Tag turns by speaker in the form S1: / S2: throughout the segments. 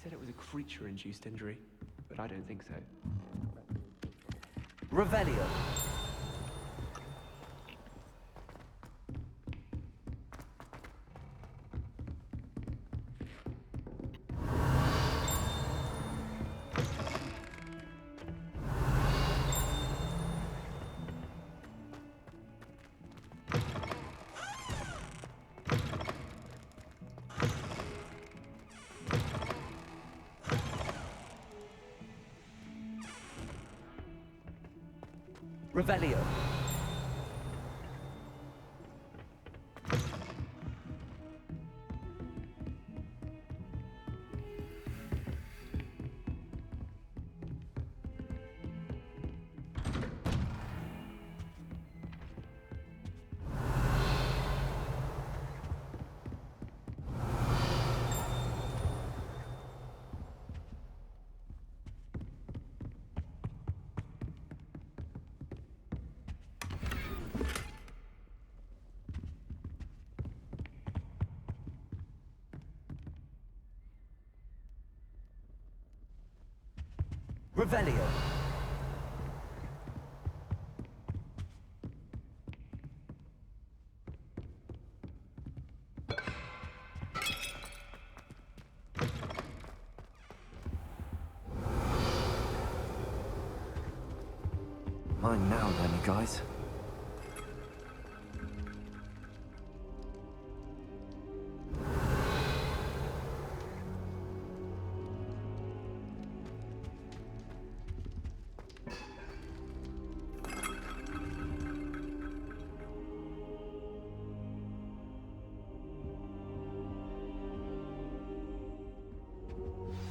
S1: said it was a creature-induced injury, but I don't think so.
S2: Revelio. Revelio. Revelio. Mine now then, you guys.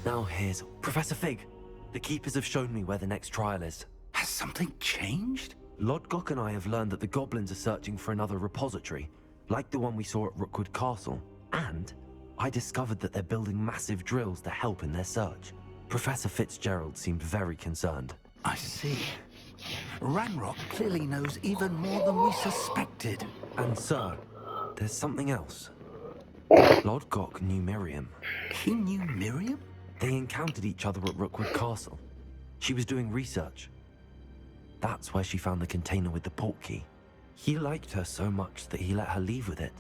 S2: Now here's Professor Fig. The Keepers have shown me where the next trial is.
S3: Has something changed?
S2: Lodgok and I have learned that the goblins are searching for another repository, like the one we saw at Rookwood Castle. And I discovered that they're building massive drills to help in their search. Professor Fitzgerald seemed very concerned.
S3: I see. Ragnarok clearly knows even more than we suspected.
S2: And sir, there's something else. Lodgok knew Miriam.
S3: He knew Miriam?
S2: They encountered each other at Rookwood Castle. She was doing research. That's where she found the container with the port key. He liked her so much that he let her leave with it,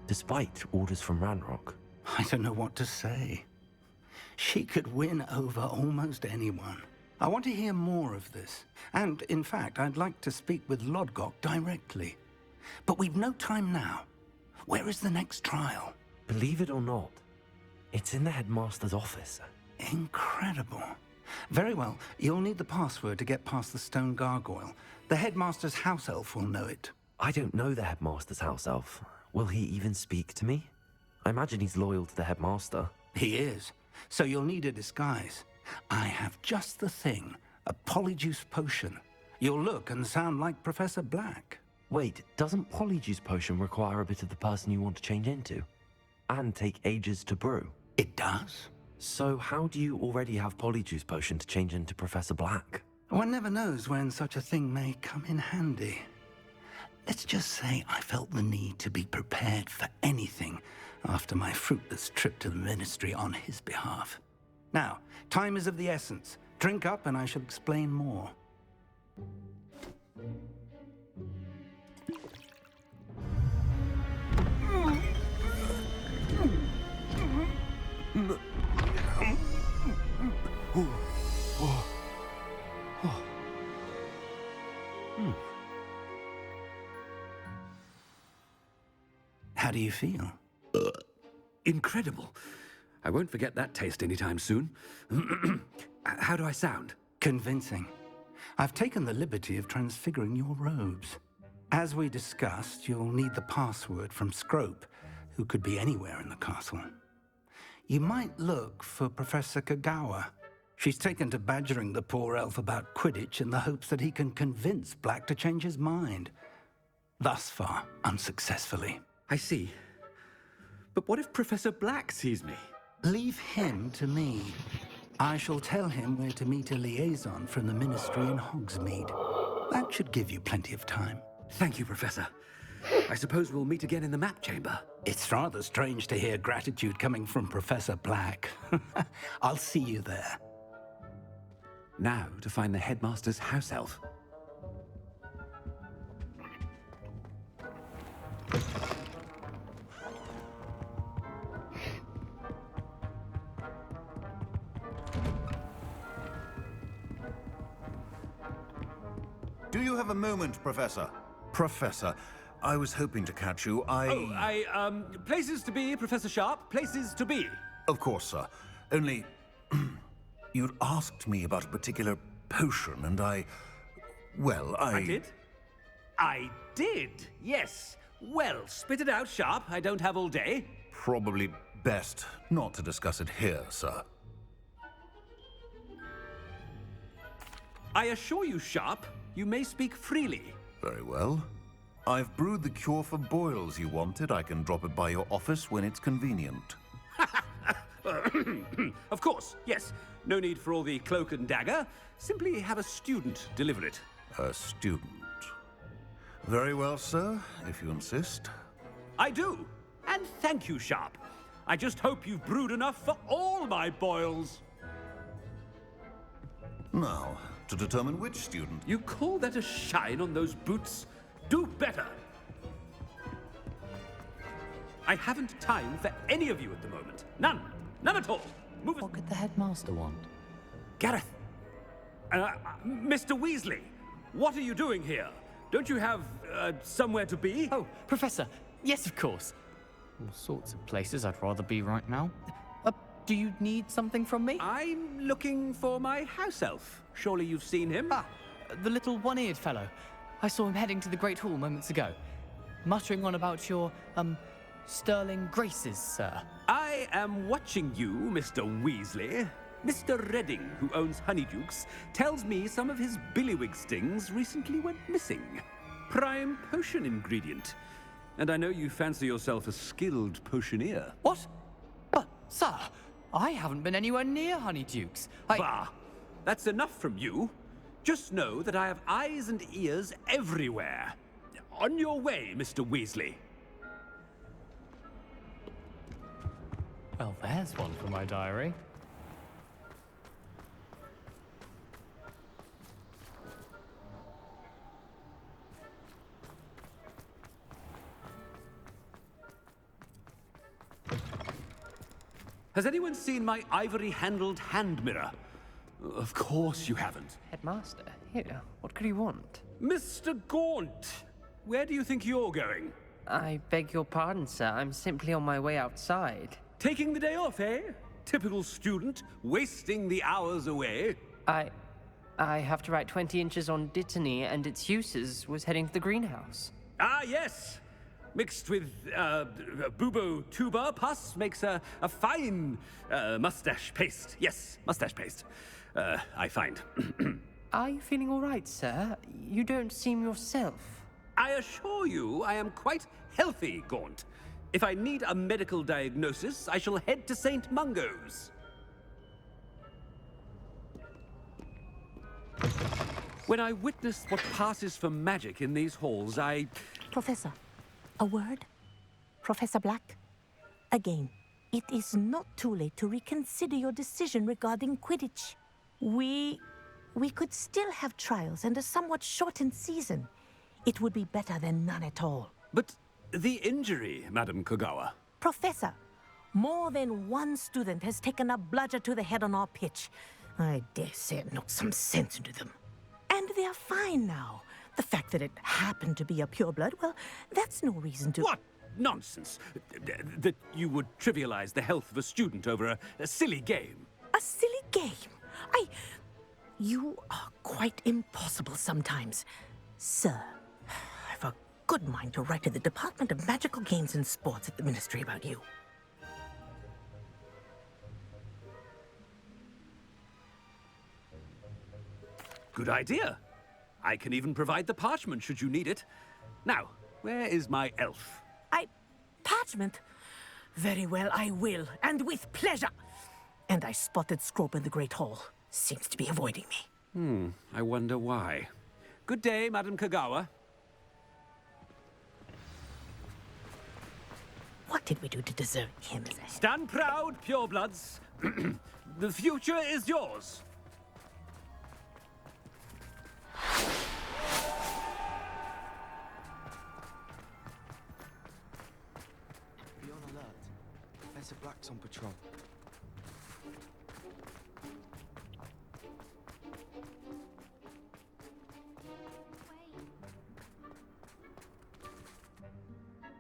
S2: despite orders from Ragnarok.
S3: I don't know what to say. She could win over almost anyone. I want to hear more of this. And, in fact, I'd like to speak with Lodgok directly. But we've no time now. Where is the next trial?
S2: Believe it or not, it's in the headmaster's office.
S3: Incredible. Very well, you'll need the password to get past the stone gargoyle. The headmaster's house elf will know it.
S2: I don't know the headmaster's house elf. Will he even speak to me? I imagine he's loyal to the headmaster.
S3: He is. So you'll need a disguise. I have just the thing. A polyjuice potion. You'll look and sound like Professor Black.
S2: Wait, doesn't Polyjuice Potion require a bit of the person you want to change into? And take ages to brew?
S3: It does.
S2: So how do you already have Polyjuice Potion to change into Professor Black?
S3: One never knows when such a thing may come in handy. Let's just say I felt the need to be prepared for anything after my fruitless trip to the ministry on his behalf. Now, time is of the essence. Drink up and I shall explain more. How do you feel?
S4: Incredible. I won't forget that taste anytime soon. How do I sound?
S3: Convincing. I've taken the liberty of transfiguring your robes. As we discussed, you'll need the password from Scrope, who could be anywhere in the castle. You might look for Professor Kagawa. She's taken to badgering the poor elf about Quidditch in the hopes that he can convince Black to change his mind. Thus far, unsuccessfully.
S4: I see. But what if Professor Black sees me?
S3: Leave him to me. I shall tell him where to meet a liaison from the ministry in Hogsmeade. That should give you plenty of time.
S4: Thank you, Professor. I suppose we'll meet again in the map chamber.
S3: It's rather strange to hear gratitude coming from Professor Black. I'll see you there.
S4: Now to find the headmaster's house elf.
S5: Do you have a moment, Professor? Professor, I was hoping to catch you.
S4: Places to be, Professor Sharp. Places to be.
S5: Of course, sir. Only... you'd asked me about a particular potion, and well,
S4: I did? I did, yes. Well, spit it out, Sharp. I don't have all day.
S5: Probably best not to discuss it here, sir.
S4: I assure you, Sharp, you may speak freely.
S5: Very well. I've brewed the cure for boils you wanted. I can drop it by your office when it's convenient.
S4: Of course, yes. No need for all the cloak and dagger. Simply have a student deliver it.
S5: A student. Very well, sir, if you insist.
S4: I do. And thank you, Sharp. I just hope you've brewed enough for all my boils.
S5: Now, to determine which student...
S4: You call that a shine on those boots? Do better. I haven't time for any of you at the moment. None. None at all. Move it.
S6: What could the headmaster want?
S4: Gareth. Mr. Weasley, what are you doing here? Don't you have somewhere to be?
S6: Oh, Professor. Yes, of course. All sorts of places I'd rather be right now. Do you need something from me?
S4: I'm looking for my house elf. Surely you've seen him?
S6: Ah, the little one-eared fellow. I saw him heading to the Great Hall moments ago, muttering on about your, sterling graces, sir.
S4: I am watching you, Mr. Weasley. Mr. Redding, who owns Honeydukes, tells me some of his billywig stings recently went missing. Prime potion ingredient. And I know you fancy yourself a skilled potioneer.
S6: What? But, sir, I haven't been anywhere near Honeydukes.
S4: Bah! That's enough from you. Just know that I have eyes and ears everywhere. On your way, Mr. Weasley.
S6: Well, there's one for my diary.
S4: Has anyone seen my ivory-handled hand mirror? Of course you haven't.
S7: Headmaster, here, what could you want?
S4: Mr. Gaunt, where do you think you're going?
S7: I beg your pardon, sir. I'm simply on my way outside.
S4: Taking the day off, eh? Typical student, wasting the hours away.
S7: I have to write 20 inches on Dittany and its uses. Was heading to the greenhouse.
S4: Ah, yes. Mixed with bubo tuber pus makes a fine mustache paste. Yes, mustache paste. I find.
S7: Are you feeling all right, sir? You don't seem yourself.
S4: I assure you I am quite healthy, Gaunt. If I need a medical diagnosis, I shall head to St. Mungo's. When I witness what passes for magic in these halls,
S8: Professor, a word? Professor Black? Again, it is not too late to reconsider your decision regarding Quidditch. We could still have trials and a somewhat shortened season. It would be better than none at all.
S4: But the injury, Madam Kogawa.
S8: Professor, more than one student has taken a bludger to the head on our pitch. I dare say it knocked some sense into them. And they are fine now. The fact that it happened to be a pureblood, well, that's no reason to...
S4: What nonsense! That you would trivialize the health of a student over a silly game.
S8: A silly game? You are quite impossible sometimes. Sir, I've a good mind to write to the Department of Magical Games and Sports at the Ministry about you.
S4: Good idea. I can even provide the parchment should you need it. Now, where is my elf?
S8: Parchment? Very well, I will, and with pleasure. And I spotted Scrope in the Great Hall. Seems to be avoiding me.
S4: I wonder why. Good day, Madam Kogawa.
S8: did we do to deserve him as a...
S4: Stand proud, purebloods. The future is yours.
S9: Be on alert. Professor Black's on patrol.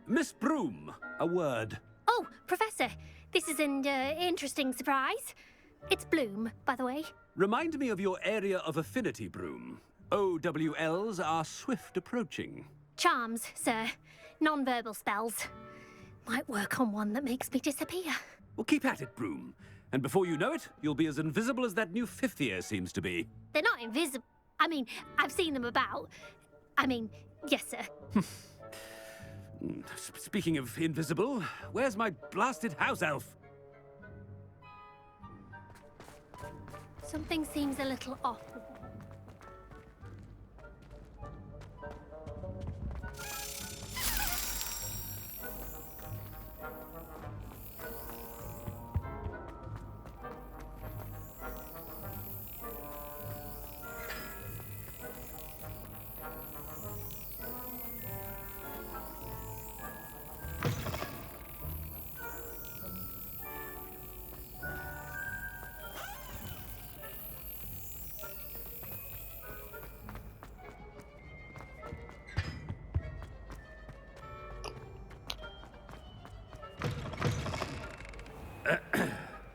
S4: Miss Broom, a word.
S10: Oh, Professor, this is an interesting surprise. It's Bloom, by the way.
S4: Remind me of your area of affinity, Broom. OWLs are swift approaching.
S10: Charms, sir. Non-verbal spells. Might work on one that makes me disappear.
S4: Well, keep at it, Broom. And before you know it, you'll be as invisible as that new fifth year seems to be.
S10: They're not invisible. I mean, I've seen them about. I mean, yes, sir.
S4: Speaking of invisible, where's my blasted house elf?
S10: Something seems a little off.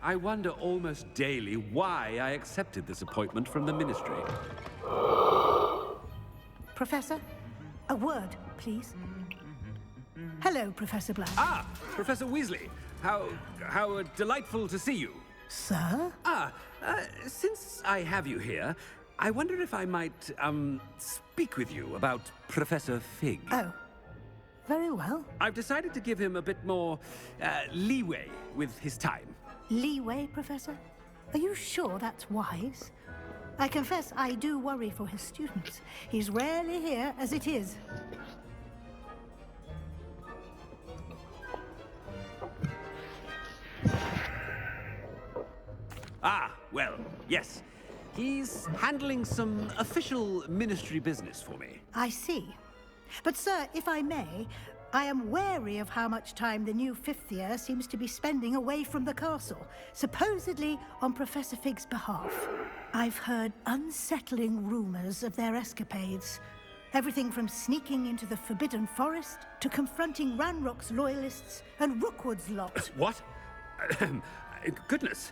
S4: I wonder almost daily why I accepted this appointment from the Ministry.
S11: Professor, a word, please. Hello, Professor Black.
S4: Ah, Professor Weasley. How delightful to see you.
S11: Sir?
S4: Since I have you here, I wonder if I might, speak with you about Professor Fig.
S11: Oh, very well.
S4: I've decided to give him a bit more, leeway with his time.
S11: Leeway, Professor? Are you sure that's wise? I confess I do worry for his students. He's rarely here as it is.
S4: Ah, well, yes. He's handling some official ministry business for me.
S11: I see. But, sir, if I may, I am wary of how much time the new fifth year seems to be spending away from the castle, supposedly on Professor Fig's behalf. I've heard unsettling rumors of their escapades. Everything from sneaking into the Forbidden Forest to confronting Ragnarok's loyalists and Rookwood's lot.
S4: What? Goodness.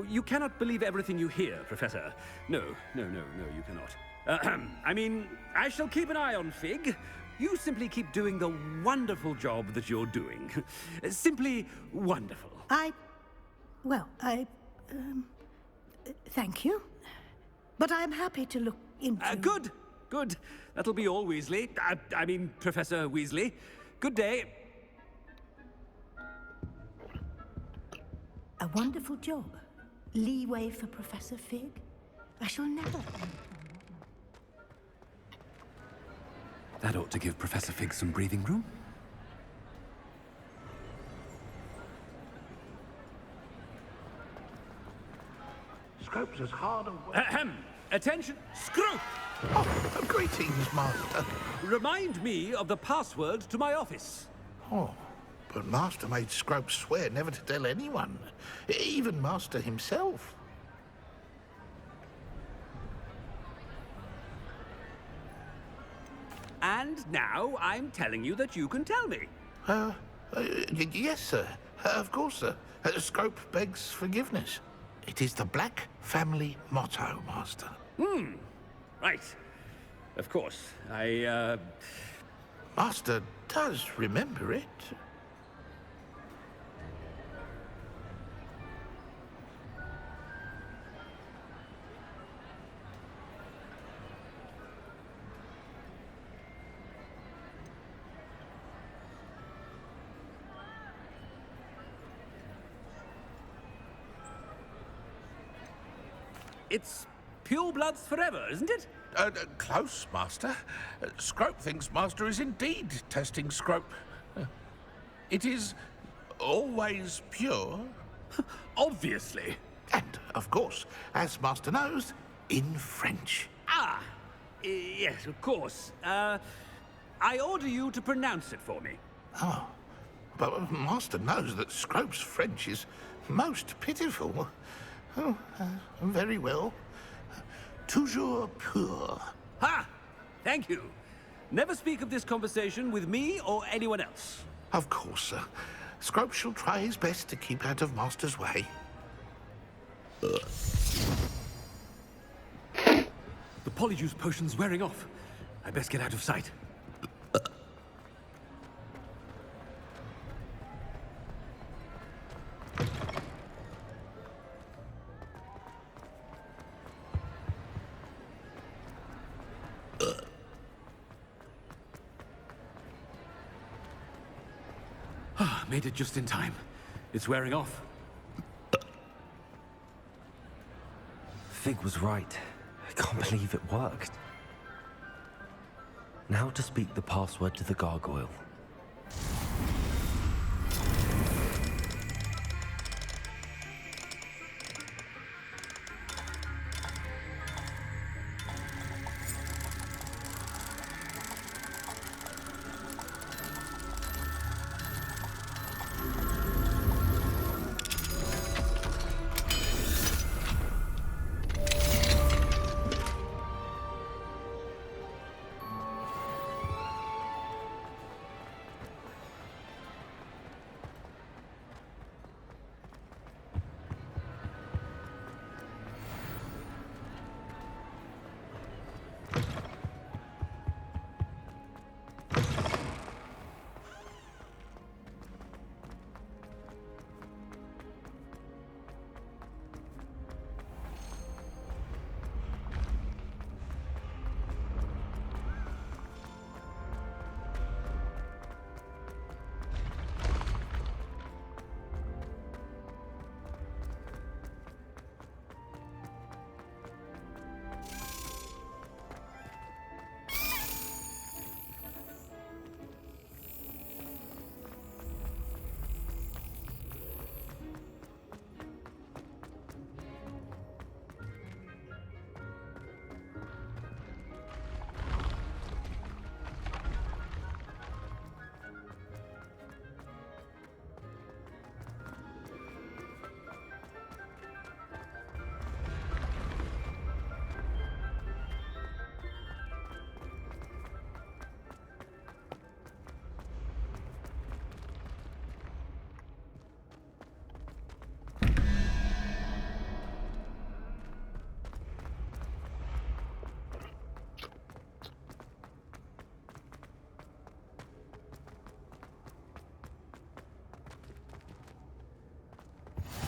S4: You cannot believe everything you hear, Professor. No, you cannot. I mean, I shall keep an eye on Fig. You simply keep doing the wonderful job that you're doing. Simply wonderful.
S11: Thank you. But I'm happy to look into...
S4: Good. That'll be all, Weasley. I mean, Professor Weasley. Good day.
S11: A wonderful job. Leeway for Professor Fig. I shall never...
S4: That ought to give Professor Fig some breathing room.
S5: Scrope's as hard and...
S4: Ahem! Attention, Scrope!
S5: Oh, greetings, Master.
S4: Remind me of the password to my office.
S5: Oh, but Master made Scrope swear never to tell anyone, even Master himself.
S4: And now I'm telling you that you can tell me.
S5: Yes, sir. Of course, sir. Scrope begs forgiveness. It is the Black family motto, Master.
S4: Right. Of course.
S5: Master does remember it.
S4: It's pure bloods forever, isn't it?
S5: Close, Master. Scrope thinks Master is indeed testing Scrope. It is always pure.
S4: Obviously.
S5: And, of course, as Master knows, in French.
S4: Ah, yes, of course. I order you to pronounce it for me.
S5: Oh, but Master knows that Scrope's French is most pitiful. Oh, very well. Toujours pur.
S4: Ha! Thank you. Never speak of this conversation with me or anyone else.
S5: Of course, sir. Scrope shall try his best to keep out of Master's way.
S4: The polyjuice potion's wearing off. I best get out of sight. Made it just in time. It's wearing off.
S2: Fig was right. I can't believe it worked. Now to speak the password to the gargoyle.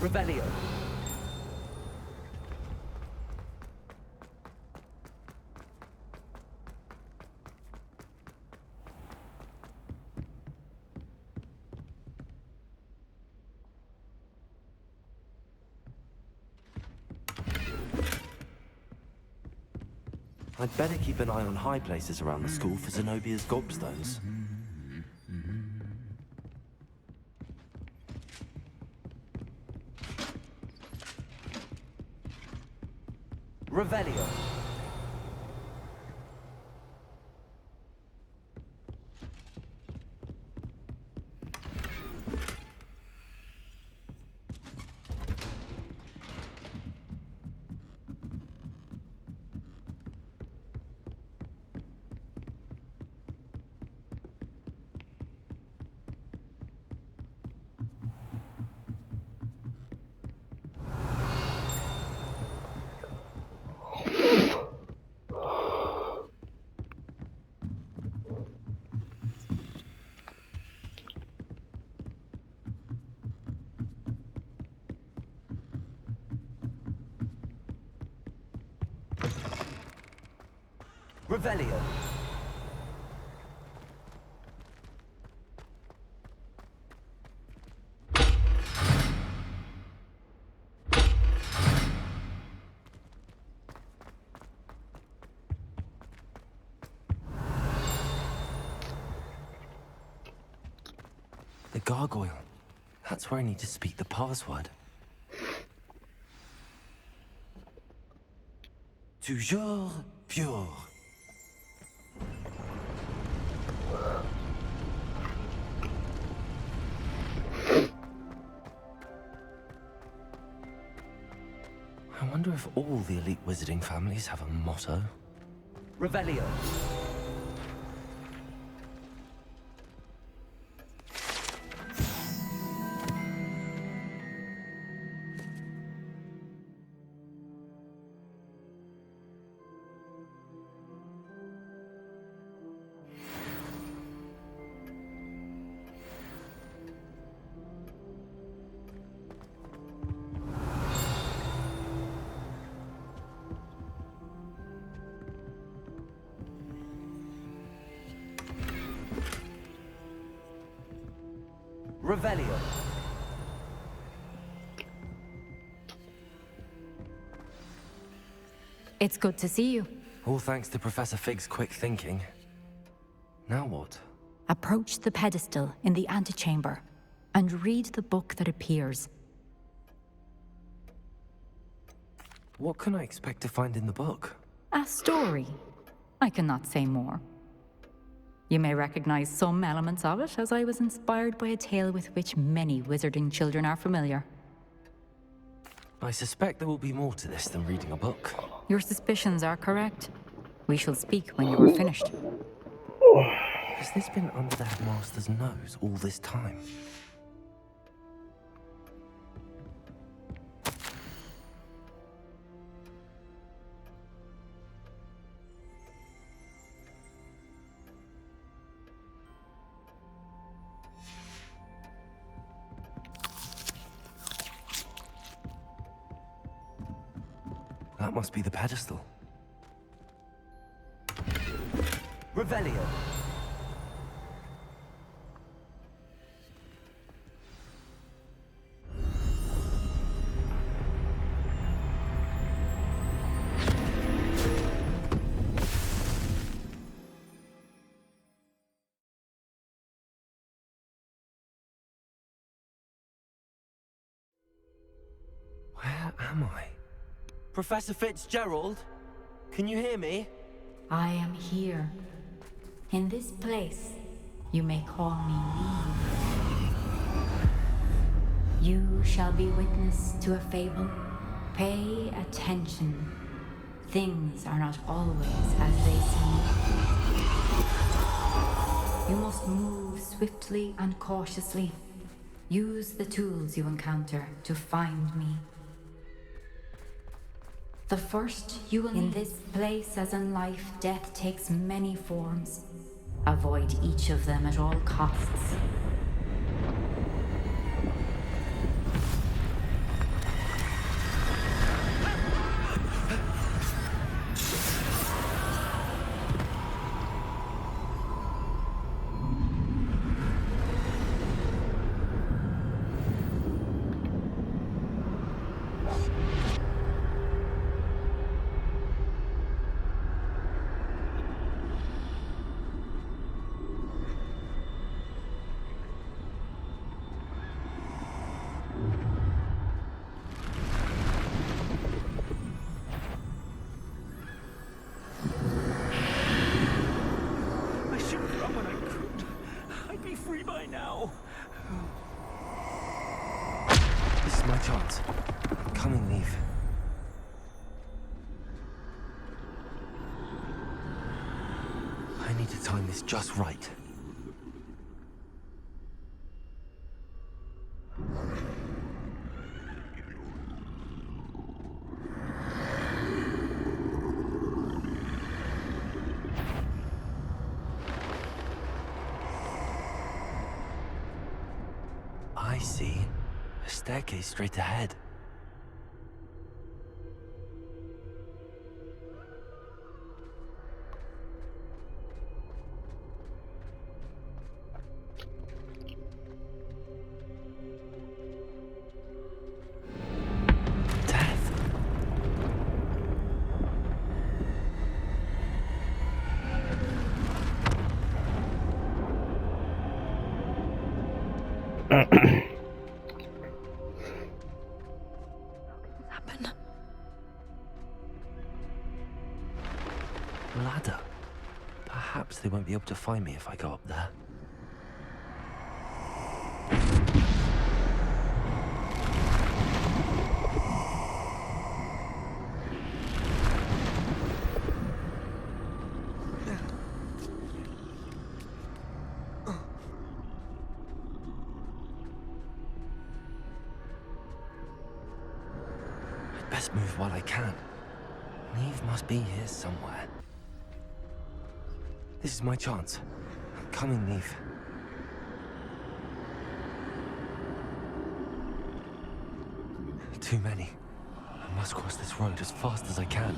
S12: Revelio.
S2: I'd better keep an eye on high places around the school for Zenobia's gobstones.
S12: Revelio. Revelio.
S2: The gargoyle. That's where I need to speak the password. Toujours pure. I wonder if all the elite wizarding families have a motto.
S12: Revelio. Revelio.
S13: It's good to see you.
S2: All thanks to Professor Fig's quick thinking. Now what?
S13: Approach the pedestal in the antechamber and read the book that appears.
S2: What can I expect to find in the book?
S13: A story. I cannot say more. You may recognize some elements of it, as I was inspired by a tale with which many wizarding children are familiar.
S2: I suspect there will be more to this than reading a book.
S13: Your suspicions are correct. We shall speak when you are finished.
S2: Has this been under the headmaster's nose all this time? That must be the pedestal.
S12: Revelio.
S2: Where am I? Professor Fitzgerald? Can you hear me?
S13: I am here. In this place, you may call me Niamh. You shall be witness to a fable. Pay attention. Things are not always as they seem. You must move swiftly and cautiously. Use the tools you encounter to find me. The first you will in this place, as in life, death takes many forms. Avoid each of them at all costs.
S2: chance. Come and leave. I need to time this just right. I see. A staircase straight ahead. be able to find me if I go up there. I'd best move while I can. Niamh must be here somewhere. This is my chance. I'm coming, Niamh. Too many. I must cross this road as fast as I can.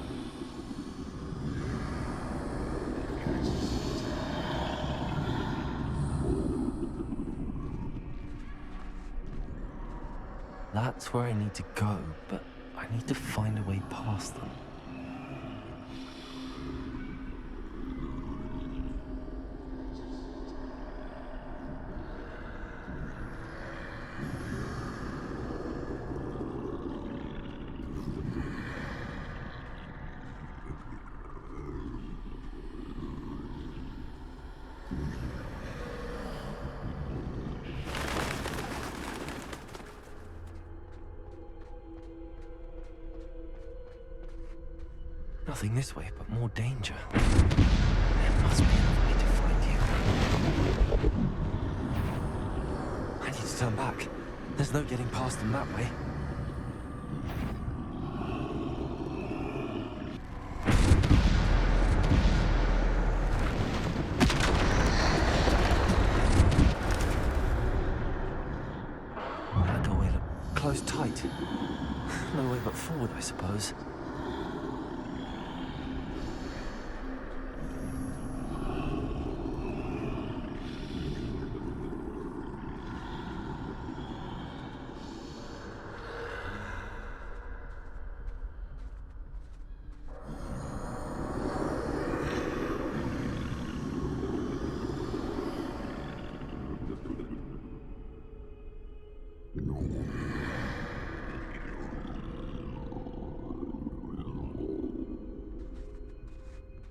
S2: That's where I need to go, but I need to find a way past them. Nothing this way, but more danger. There must be another way to find you. I need to turn back. There's no getting past them that way. That doorway looked closed tight. No way but forward, I suppose.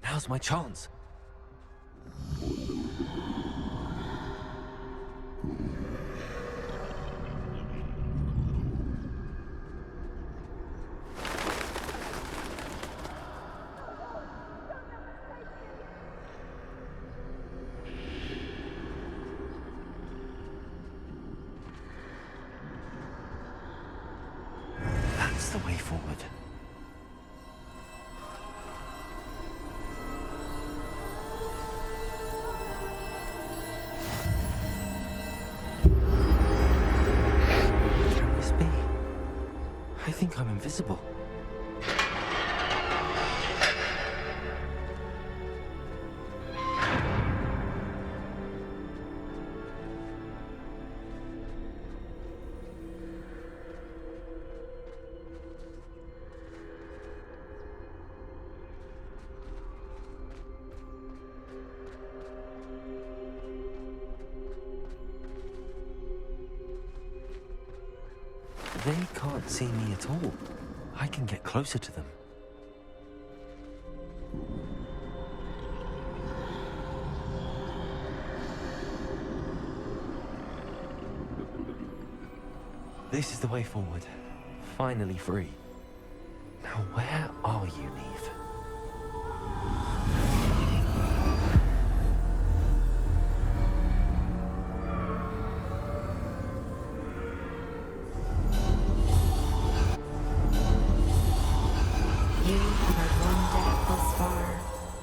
S2: Now's my chance. That's the way forward. I think I'm invisible. They can't see me at all. I can get closer to them. This is the way forward. Finally free. Now where are you, Niamh?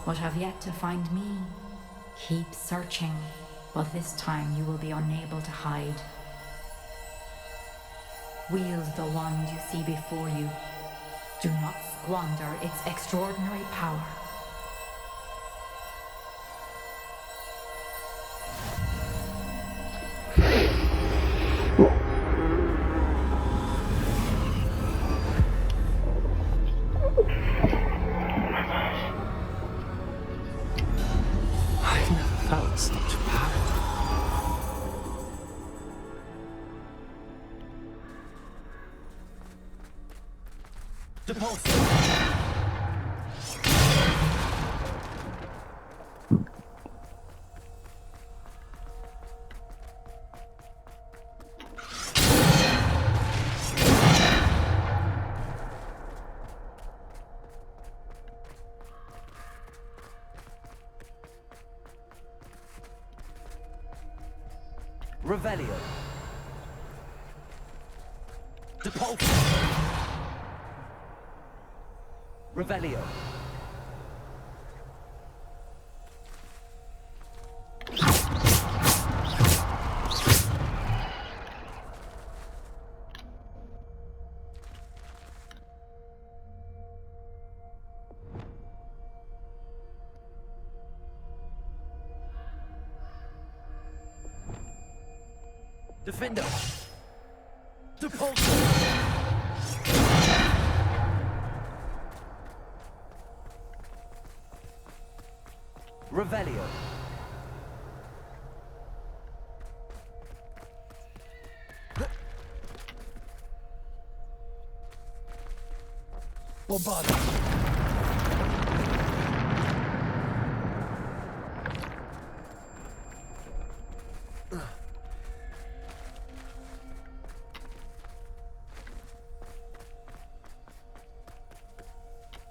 S13: But have yet to find me. Keep searching, but this time you will be unable to hide. Wield the wand you see before you. Do not squander its extraordinary power.
S12: Revelio. Depulso. Revelio. Defender. Depulso. Revelio. Bombarda.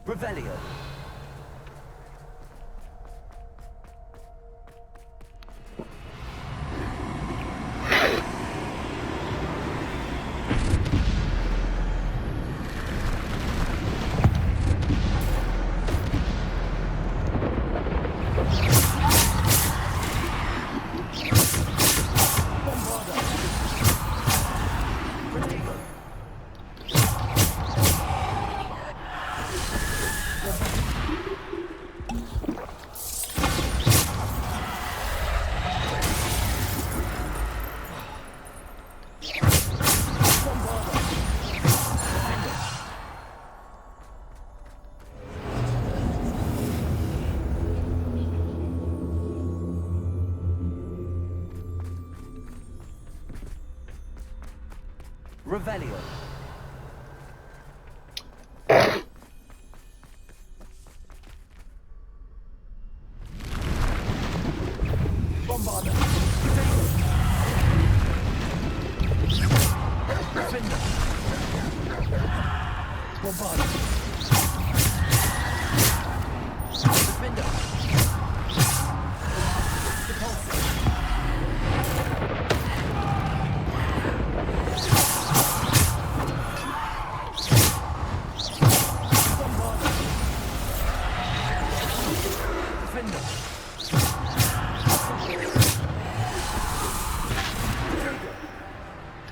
S12: Revelio. Revelio. Bombarda. Defender. Bombarda. Defender.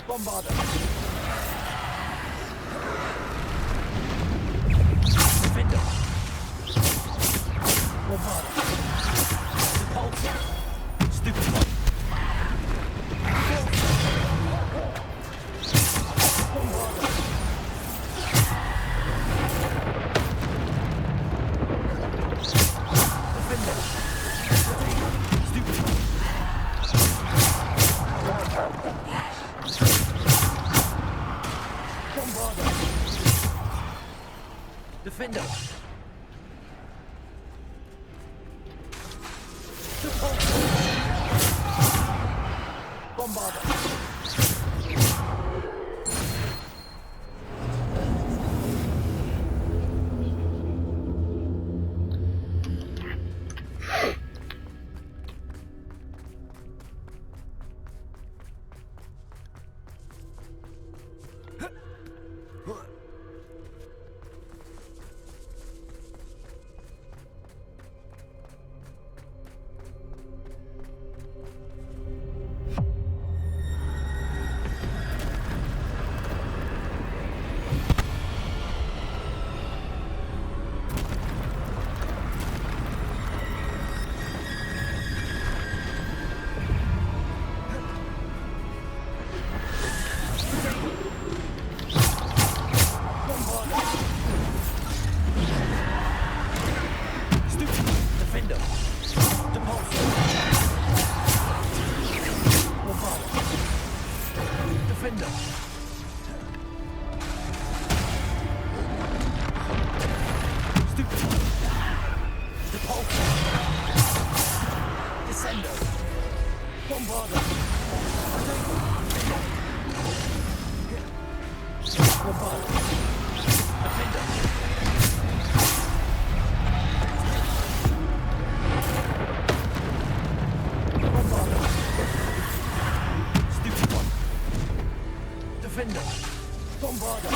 S12: Bombarda. Defender. Bombarda. Depulso. Stupid. Bombarda. Defender. Stupid. Bombarda. Defender. Depulso. Bombarda. Defender. Bombarder.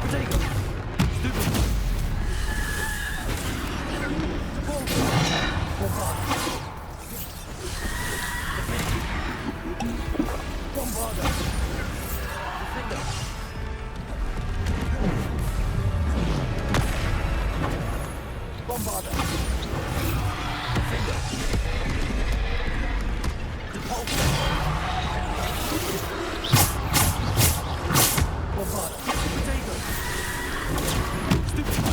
S2: Potato! Stupid!
S12: Bombarder. Defender. Bombarder. Defender. Repulsor. Bombarder. Potato. Stupid.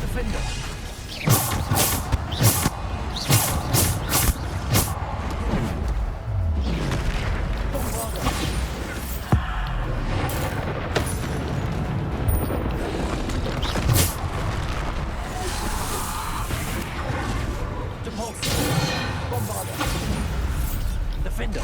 S12: Defender.
S2: Defender!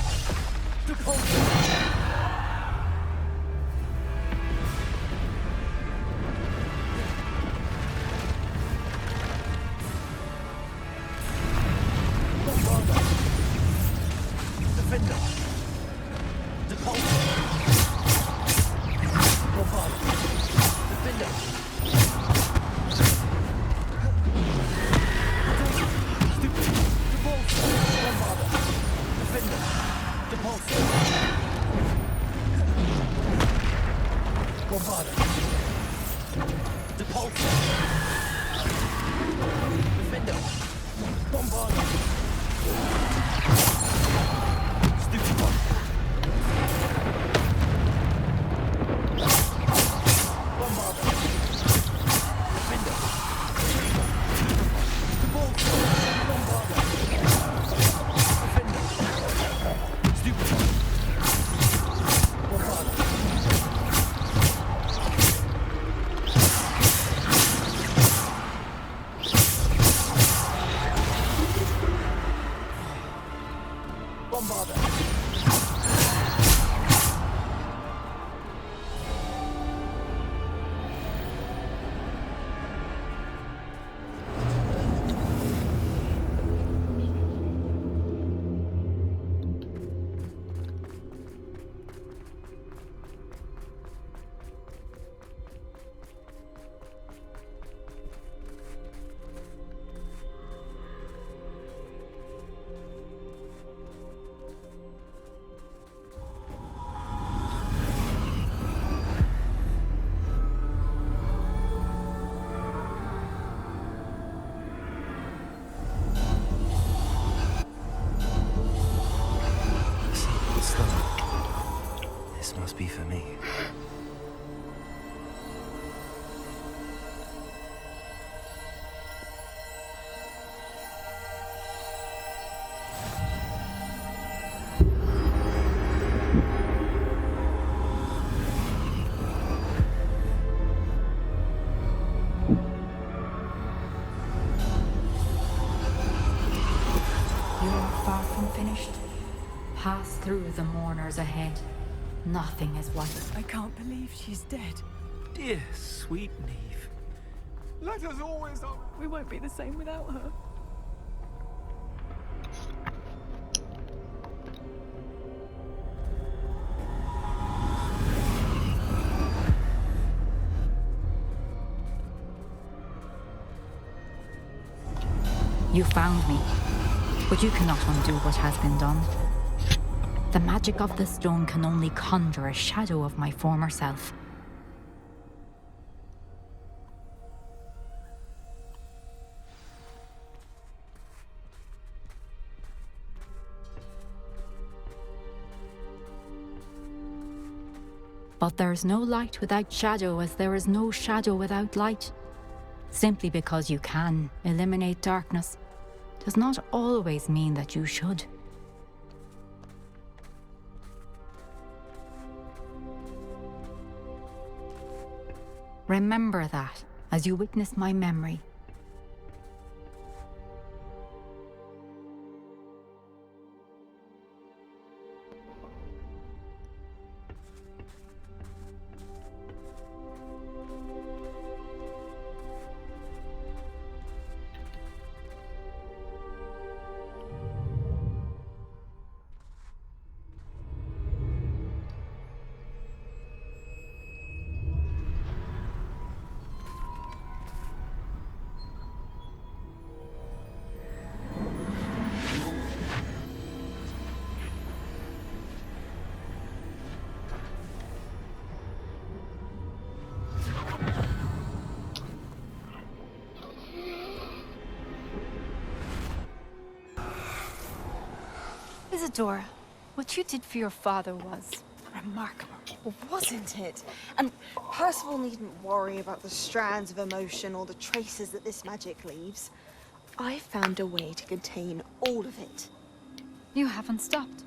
S2: This must be for me.
S13: Pass through the mourners ahead. Nothing is what...
S6: I can't believe she's dead.
S4: Dear sweet Niamh.
S1: Let us always...
S6: We won't be the same without her.
S13: You found me, but you cannot undo what has been done. The magic of the stone can only conjure a shadow of my former self. But there is no light without shadow, as there is no shadow without light. Simply because you can eliminate darkness does not always mean that you should. Remember that as you witness my memory. Isadora, what you did for your father was remarkable.
S14: Well, wasn't it? And Percival needn't worry about the strands of emotion or the traces that this magic leaves. I found a way to contain all of it.
S13: You haven't stopped.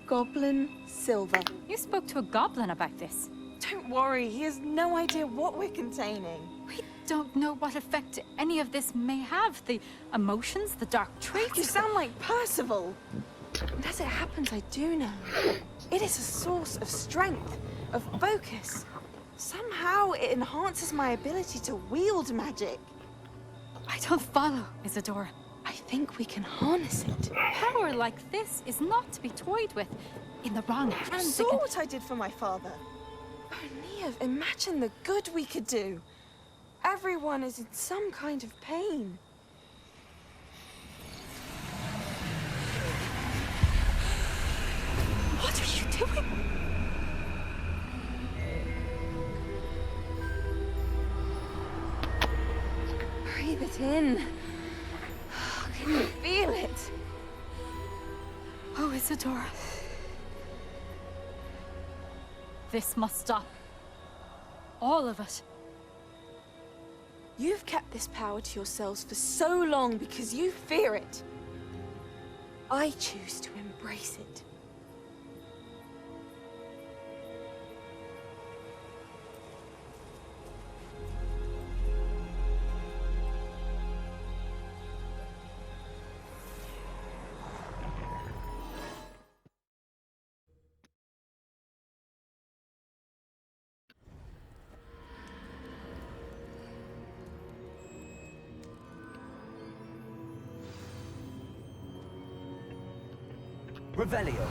S14: Goblin silver.
S13: You spoke to a goblin about this.
S14: Don't worry, he has no idea what we're containing.
S13: We don't know what effect any of this may have. The emotions, the dark traits.
S14: You sound like Percival. And as it happens, I do know. It is a source of strength, of focus. Somehow it enhances my ability to wield magic.
S13: I don't follow, Isadora.
S14: I think we can harness it.
S13: Power like this is not to be toyed with. In the wrong
S14: You
S13: hands,
S14: saw what I did for my father. Oh, Niamh, imagine the good we could do. Everyone is in some kind of pain.
S13: What are you doing?
S14: Breathe it in. Can you feel it?
S13: Oh, Isadora. This must stop. All of it.
S14: You've kept this power to yourselves for so long because you fear it. I choose to embrace it.
S12: Revelio.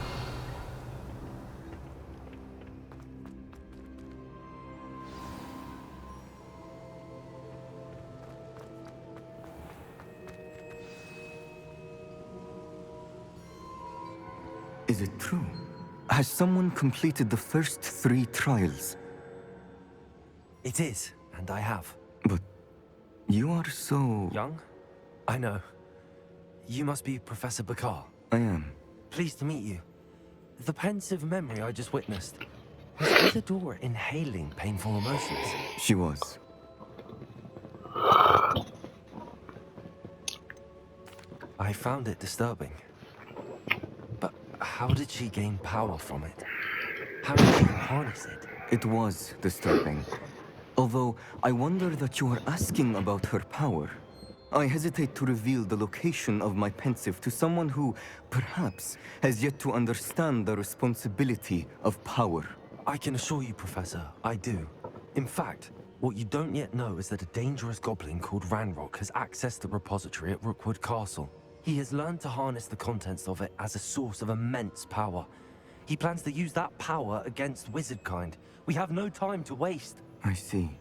S15: Is it true? Has someone completed the first 3 trials?
S2: It is, and I have.
S15: But you are so...
S2: Young? I know. You must be Professor Bakar.
S15: I am.
S2: Pleased to meet you. The pensive memory I just witnessed. Was Isadora inhaling painful emotions?
S15: She was.
S2: I found it disturbing. But how did she gain power from it? How did she harness it?
S15: It was disturbing. Although, I wonder that you are asking about her power. I hesitate to reveal the location of my pensive to someone who, perhaps, has yet to understand the responsibility of power.
S2: I can assure you, Professor, I do. In fact, what you don't yet know is that a dangerous goblin called Ragnarok has accessed the repository at Rookwood Castle. He has learned to harness the contents of it as a source of immense power. He plans to use that power against wizardkind. We have no time to waste.
S15: I see.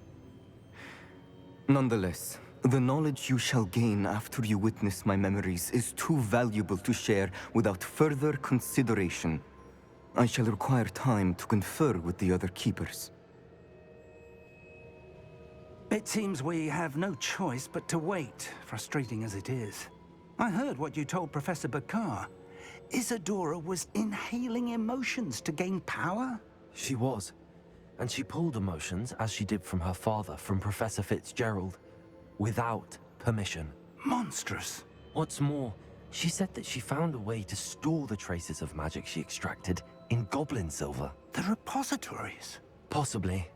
S15: Nonetheless, the knowledge you shall gain after you witness my memories is too valuable to share without further consideration. I shall require time to confer with the other keepers.
S3: It seems we have no choice but to wait, frustrating as it is. I heard what you told Professor Bakar. Isadora was inhaling emotions to gain power?
S2: She was. And she pulled emotions, as she did from her father, from Professor Fitzgerald, without permission.
S3: Monstrous.
S2: What's more, she said that she found a way to store the traces of magic she extracted in goblin silver.
S3: The repositories?
S2: Possibly.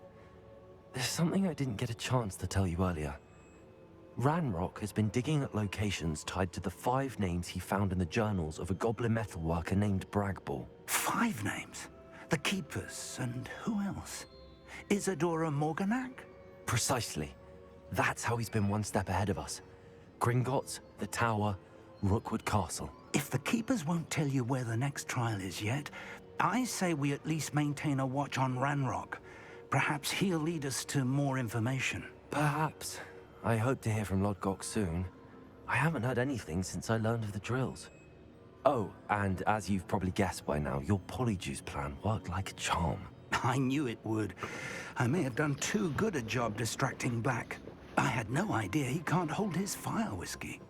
S2: There's something I didn't get a chance to tell you earlier. Ragnarok has been digging at locations tied to the 5 names he found in the journals of a goblin metalworker named Bragball.
S3: 5 names? The Keepers, and who else? Isadora Morganac?
S2: Precisely. That's how he's been one step ahead of us. Gringotts, the Tower, Rookwood Castle.
S3: If the Keepers won't tell you where the next trial is yet, I say we at least maintain a watch on Ragnarok. Perhaps he'll lead us to more information.
S2: Perhaps. I hope to hear from Lodgok soon. I haven't heard anything since I learned of the drills. Oh, and as you've probably guessed by now, your polyjuice plan worked like a charm.
S3: I knew it would. I may have done too good a job distracting Black. I had no idea he can't hold his fire whiskey.